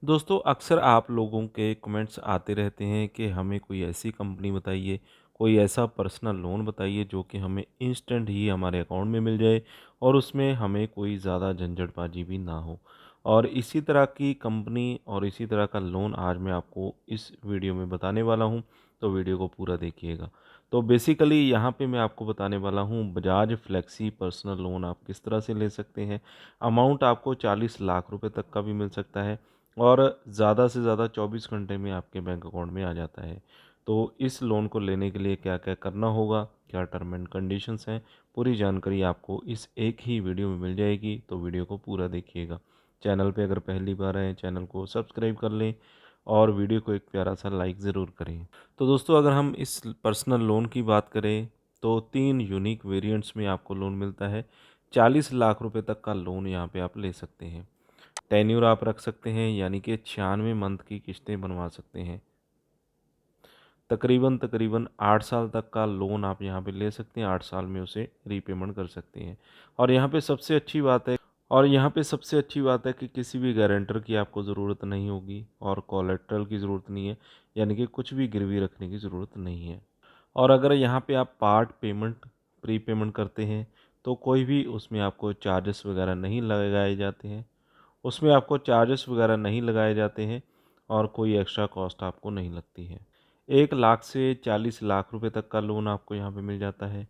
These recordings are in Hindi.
दोस्तों अक्सर आप लोगों के कमेंट्स आते रहते हैं कि हमें कोई ऐसी कंपनी बताइए, कोई ऐसा पर्सनल लोन बताइए जो कि हमें इंस्टेंट ही हमारे अकाउंट में मिल जाए और उसमें हमें कोई ज़्यादा झंझटबाजी भी ना हो। और इसी तरह की कंपनी और इसी तरह का लोन आज मैं आपको इस वीडियो में बताने वाला हूं, तो वीडियो को पूरा देखिएगा। तो बेसिकली यहाँ पे मैं आपको बताने वाला हूँ बजाज फ्लेक्सी पर्सनल लोन आप किस तरह से ले सकते हैं। अमाउंट आपको 40 लाख रुपए तक का भी मिल सकता है और ज़्यादा से ज़्यादा 24 घंटे में आपके बैंक अकाउंट में आ जाता है। तो इस लोन को लेने के लिए क्या-क्या करना होगा, क्या टर्म एंड कंडीशंस हैं, पूरी जानकारी आपको इस एक ही वीडियो में मिल जाएगी, तो वीडियो को पूरा देखिएगा। चैनल पे अगर पहली बार आए, चैनल को सब्सक्राइब कर लें और वीडियो को एक प्यारा-सा लाइक ज़रूर करें। तो दोस्तों अगर हम इस पर्सनल लोन की बात करें, तो 3 यूनिक वेरिएंट्स में आपको लोन मिलता है। 40 लाख रुपए तक का लोन यहाँ पे आप ले सकते हैं। टेन्योर आप रख सकते हैं यानी कि 96 मंथ की किस्तें बनवा सकते हैं। तकरीबन 8 साल तक का लोन आप यहाँ पे ले सकते हैं, 8 साल में उसे रीपेमेंट कर सकते हैं। और यहाँ पे सबसे अच्छी बात है कि किसी भी गारंटर की आपको ज़रूरत नहीं होगी और कोलेटरल की ज़रूरत नहीं है, यानी कि कुछ भी गिरवी रखने की ज़रूरत नहीं है। और अगर यहाँ पे आप पार्ट पेमेंट, प्री पेमेंट करते हैं, तो कोई भी उसमें आपको चार्जेस वगैरह नहीं लगाए जाते हैं। उसमें आपको चार्जेस वगैरह नहीं लगाए जाते हैं और कोई एक्स्ट्रा कॉस्ट आपको नहीं लगती है। 1 लाख से 40 लाख रुपए तक का लोन आपको यहाँ पे मिल जाता है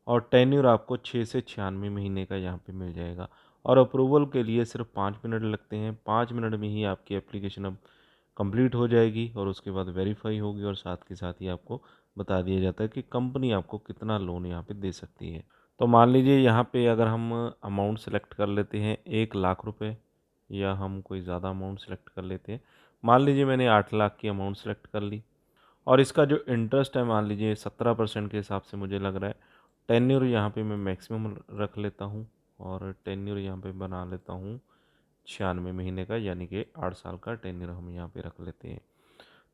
और टेन्योर आपको 6 से 96 महीने का यहाँ पे मिल जाएगा। और अप्रूवल के लिए सिर्फ 5 मिनट लगते हैं। 5 मिनट में ही आपकी एप्लीकेशन अब कंप्लीट हो जाएगी और उसके बाद वेरीफाई होगी और साथ के साथ ही आपको बता दिया जाता है कि कंपनी आपको कितना लोन यहाँ पे दे सकती है। तो मान लीजिए यहाँ पे अगर हम अमाउंट सेलेक्ट कर लेते हैं 1 लाख रुपए या हम कोई ज़्यादा अमाउंट सेलेक्ट कर लेते हैं। मान लीजिए मैंने 8 लाख की अमाउंट सेलेक्ट कर ली और इसका जो इंटरेस्ट है मान लीजिए 17% के हिसाब से मुझे लग रहा है। टेन्योर यहाँ पे मैं मैक्सिमम रख लेता हूँ और टेन्योर यहाँ पे बना लेता हूँ 96 महीने का, यानी कि 8 साल का टेन्योर हम यहाँ पे रख लेते हैं।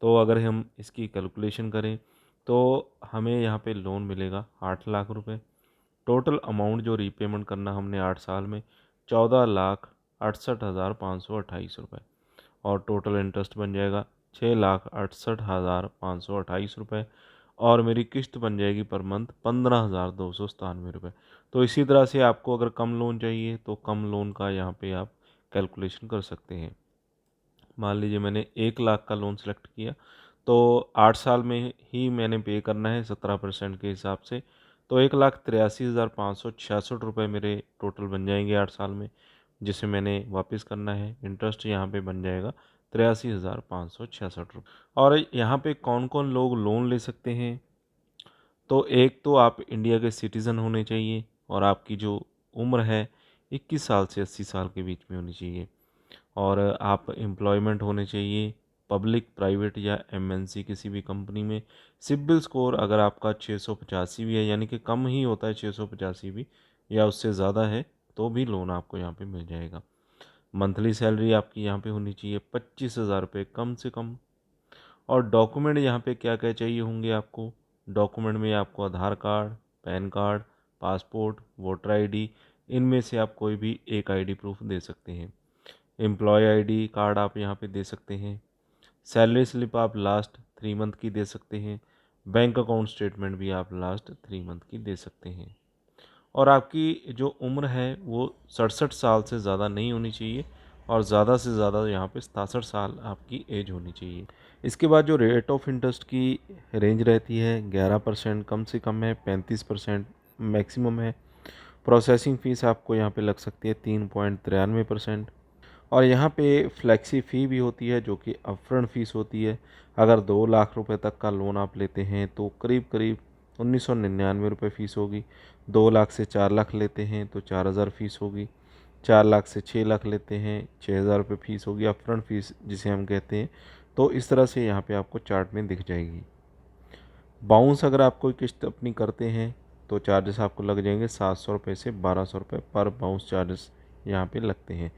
तो अगर हम इसकी कैलकुलेशन करें तो हमें यहाँ पे लोन मिलेगा 8 लाख रुपए। टोटल अमाउंट जो रीपेमेंट करना हमने 8 साल में 14,68,528 रुपये और टोटल इंटरेस्ट बन जाएगा 6,68,528 रुपये और मेरी किस्त बन जाएगी पर मंथ 15,297 रुपये। तो इसी तरह से आपको अगर कम लोन चाहिए तो कम लोन का यहाँ पे आप कैलकुलेशन कर सकते हैं। मान लीजिए मैंने 1 लाख का लोन सेलेक्ट किया तो 8 साल में ही मैंने पे करना है 17% के हिसाब से। तो 1,83,566 रुपये मेरे टोटल बन जाएंगे 8 साल में, जिसे मैंने वापस करना है। इंटरेस्ट यहाँ पे बन जाएगा 83,566 रुपये। और यहाँ पे कौन कौन लोग लोन ले सकते हैं, तो एक तो आप इंडिया के सिटीज़न होने चाहिए और आपकी जो उम्र है 21 साल से 80 साल के बीच में होनी चाहिए और आप एम्प्लॉयमेंट होने चाहिए पब्लिक, प्राइवेट या एमएनसी किसी भी कंपनी में। सिबिल स्कोर अगर आपका 685 भी है, यानी कि कम ही होता है 685 भी या उससे ज़्यादा है, तो भी लोन आपको यहाँ पे मिल जाएगा। मंथली सैलरी आपकी यहाँ पे होनी चाहिए 25,000 रुपये कम से कम। और डॉक्यूमेंट यहाँ पे क्या क्या चाहिए होंगे आपको। डॉक्यूमेंट में आपको Aadhaar card, PAN card, passport, voter ID, इनमें से आप कोई भी एक आईडी प्रूफ दे सकते हैं। एम्प्लॉय आईडी कार्ड आप यहाँ पे दे सकते हैं। सैलरी स्लिप आप लास्ट 3 मंथ की दे सकते हैं। बैंक अकाउंट स्टेटमेंट भी आप लास्ट 3 मंथ की दे सकते हैं। और आपकी जो उम्र है वो 67 साल से ज़्यादा नहीं होनी चाहिए और ज़्यादा से ज़्यादा यहाँ पे 67 साल आपकी एज होनी चाहिए। इसके बाद जो रेट ऑफ इंटरेस्ट की रेंज रहती है 11% कम से कम है, 35% मैक्सिमम है। प्रोसेसिंग फ़ीस आपको यहाँ पे लग सकती है 3.93%। और यहाँ पे फ्लेक्सी फ़ी भी होती है जो कि अपफ्रंट फ़ीस होती है। अगर 2 लाख रुपए तक का लोन आप लेते हैं तो करीब करीब 1999 रुपये फ़ीस होगी। 2 लाख से 4 लाख लेते हैं तो 4,000 फ़ीस होगी। 4 लाख से 6 लाख लेते हैं 6,000 रुपये फ़ीस होगी, अपफ्रंट फ़ीस जिसे हम कहते हैं। तो इस तरह से यहाँ पे आपको चार्ट में दिख जाएगी। बाउंस अगर आप कोई किस्त अपनी करते हैं तो चार्जेस आपको लग जाएंगे 700 रुपये से 1,200 रुपये पर बाउंस चार्जेस यहाँ पे लगते हैं।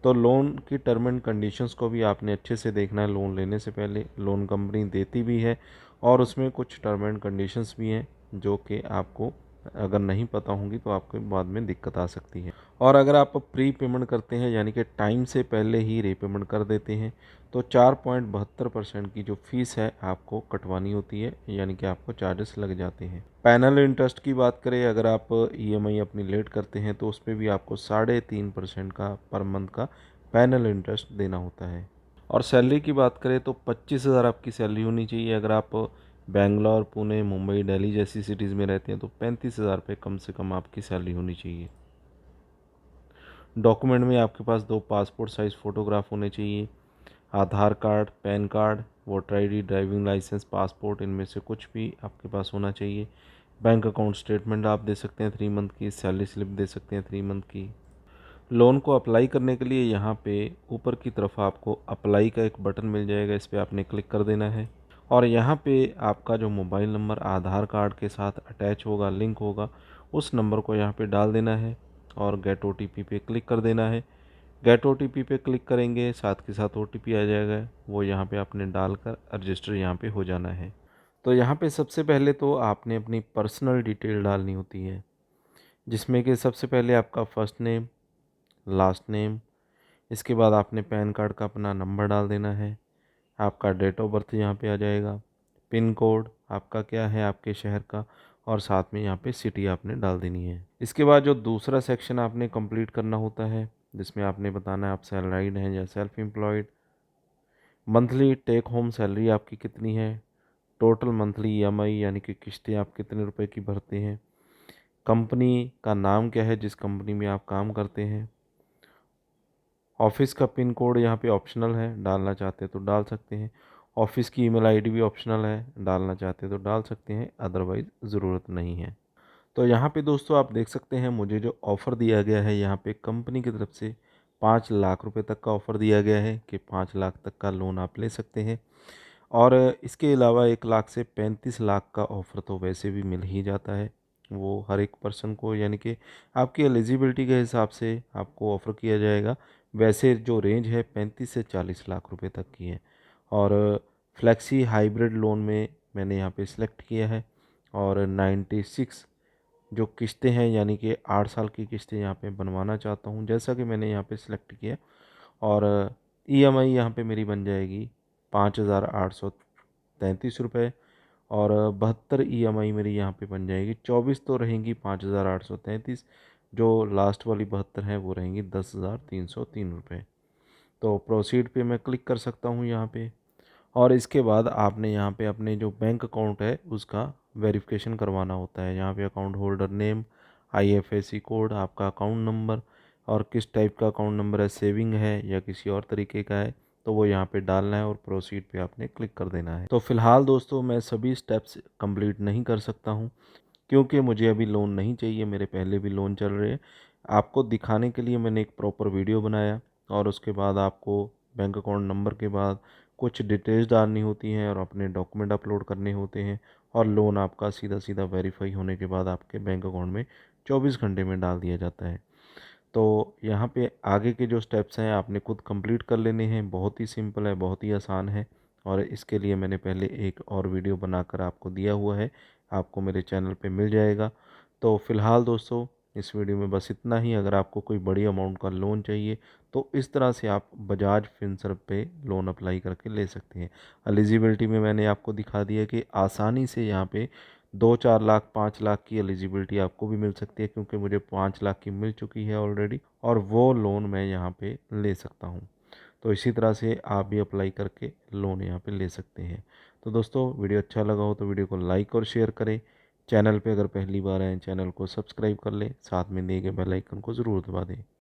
तो लोन की टर्म एंड कंडीशंस को भी आपने अच्छे से देखना है। लोन लेने से पहले लोन कंपनी देती भी है और उसमें कुछ टर्म एंड कंडीशंस भी हैं जो कि आपको अगर नहीं पता होंगी तो आपको बाद में दिक्कत आ सकती है। और अगर आप प्री पेमेंट करते हैं यानी कि टाइम से पहले ही रीपेमेंट कर देते हैं तो 4.72% की जो फीस है आपको कटवानी होती है, यानी कि आपको चार्जेस लग जाते हैं। पैनल इंटरेस्ट की बात करें, अगर आप ईएमआई अपनी लेट करते हैं तो उस पर भी आपको 3.5% का पर मंथ का पैनल इंटरेस्ट देना होता है। और सैलरी की बात करें तो 25,000 आपकी सैलरी होनी चाहिए। अगर आप बेंगलोर, पुणे, मुंबई, दिल्ली जैसी सिटीज़ में रहते हैं तो 35,000 रुपये कम से कम आपकी सैलरी होनी चाहिए। डॉक्यूमेंट में आपके पास 2 पासपोर्ट साइज़ फ़ोटोग्राफ होने चाहिए, Aadhaar card, PAN card, voter ID, driving licence, passport, इनमें से कुछ भी आपके पास होना चाहिए। बैंक अकाउंट स्टेटमेंट आप दे सकते हैं 3 मंथ की, सैलरी स्लिप दे सकते हैं 3 मंथ की। लोन को अप्लाई करने के लिए यहाँ पे ऊपर की तरफ आपको अप्लाई का एक बटन मिल जाएगा, इस पर आपने क्लिक कर देना है और यहाँ पे आपका जो मोबाइल नंबर आधार कार्ड के साथ अटैच होगा, लिंक होगा, उस नंबर को यहाँ पे डाल देना है और गेट ओटीपी पे क्लिक कर देना है। गेट ओटीपी पे क्लिक करेंगे, साथ के साथ ओटीपी आ जाएगा, वो यहाँ पे आपने डालकर रजिस्टर यहाँ पे हो जाना है। तो यहाँ पे सबसे पहले तो आपने अपनी पर्सनल डिटेल डालनी होती है, जिसमें कि सबसे पहले आपका फर्स्ट नेम, लास्ट नेम, इसके बाद आपने पैन कार्ड का अपना नंबर डाल देना है, आपका डेट ऑफ बर्थ यहाँ पे आ जाएगा, पिन कोड आपका क्या है आपके शहर का, और साथ में यहाँ पे सिटी आपने डाल देनी है। इसके बाद जो दूसरा सेक्शन आपने कंप्लीट करना होता है, जिसमें आपने बताना है आप सैलरीड हैं या self employed, monthly take home salary आपकी कितनी है, टोटल मंथली ईएमआई यानी कि किस्तें आप कितने रुपए की भरते हैं, कंपनी का नाम क्या है जिस कंपनी में आप काम करते हैं, ऑफिस का पिन कोड यहाँ पे ऑप्शनल है, डालना चाहते हैं तो डाल सकते हैं, ऑफिस की ईमेल आईडी भी ऑप्शनल है, डालना चाहते हैं तो डाल सकते हैं, अदरवाइज़ ज़रूरत नहीं है। तो यहाँ पे दोस्तों आप देख सकते हैं मुझे जो ऑफ़र दिया गया है यहाँ पे कंपनी की तरफ से 5 लाख रुपए तक का ऑफ़र दिया गया है कि 5 लाख तक का लोन आप ले सकते हैं। और इसके अलावा 1 लाख से 35 लाख का ऑफ़र तो वैसे भी मिल ही जाता है, वो हर एक पर्सन को, यानी कि आपकी एलिजिबिलिटी के हिसाब से आपको ऑफ़र किया जाएगा। वैसे जो रेंज है 35 से 40 लाख रुपए तक की है। और फ्लेक्सी हाइब्रिड लोन में मैंने यहाँ पे सिलेक्ट किया है और 96 जो किस्तें हैं यानी कि 8 साल की किस्तें यहाँ पे बनवाना चाहता हूँ, जैसा कि मैंने यहाँ पे सिलेक्ट किया। और ईएमआई यहाँ पे मेरी बन जाएगी 5,833 रुपये और 72 ईएमआई मेरी यहाँ पे बन जाएगी। 24 तो रहेंगी 5,833, जो लास्ट वाली 72 हैं वो रहेंगी 10,303 रुपये। तो प्रोसीड पे मैं क्लिक कर सकता हूँ यहाँ पे। और इसके बाद आपने यहाँ पे अपने जो बैंक अकाउंट है उसका वेरिफिकेशन करवाना होता है। यहाँ पे account holder name, IFSC code, आपका अकाउंट नंबर और किस टाइप का अकाउंट नंबर है, सेविंग है या किसी और तरीके का है, तो वो यहाँ पे डालना है और प्रोसीड पे आपने क्लिक कर देना है। तो फिलहाल दोस्तों मैं सभी स्टेप्स कंप्लीट नहीं कर सकता हूँ क्योंकि मुझे अभी लोन नहीं चाहिए, मेरे पहले भी लोन चल रहे हैं। आपको दिखाने के लिए मैंने एक प्रॉपर वीडियो बनाया और उसके बाद आपको बैंक अकाउंट नंबर के बाद कुछ डिटेल्स डालनी होती हैं और अपने डॉक्यूमेंट अपलोड करने होते हैं और लोन आपका सीधा सीधा वेरीफाई होने के बाद आपके बैंक अकाउंट में 24 घंटे में डाल दिया जाता है। तो यहाँ पे आगे के जो स्टेप्स हैं आपने खुद कंप्लीट कर लेने हैं, बहुत ही सिंपल है, बहुत ही आसान है। और इसके लिए मैंने पहले एक और वीडियो बनाकर आपको दिया हुआ है, आपको मेरे चैनल पे मिल जाएगा। तो फ़िलहाल दोस्तों इस वीडियो में बस इतना ही। अगर आपको कोई बड़ी अमाउंट का लोन चाहिए तो इस तरह से आप बजाज फिनसर्व पे लोन अप्लाई करके ले सकते हैं। एलिजिबिलिटी में मैंने आपको दिखा दिया कि आसानी से यहाँ पे 2-4 लाख 5 लाख की एलिजिबिलिटी आपको भी मिल सकती है, क्योंकि मुझे 5 लाख की मिल चुकी है ऑलरेडी और वो लोन मैं यहाँ पे ले सकता हूँ। तो इसी तरह से आप भी अप्लाई करके लोन यहाँ पे ले सकते हैं। तो दोस्तों वीडियो अच्छा लगा हो तो वीडियो को लाइक और शेयर करें। चैनल पे अगर पहली बार आए चैनल को सब्सक्राइब कर लें, साथ में दिए गए बेल आइकन को ज़रूर दबा दें।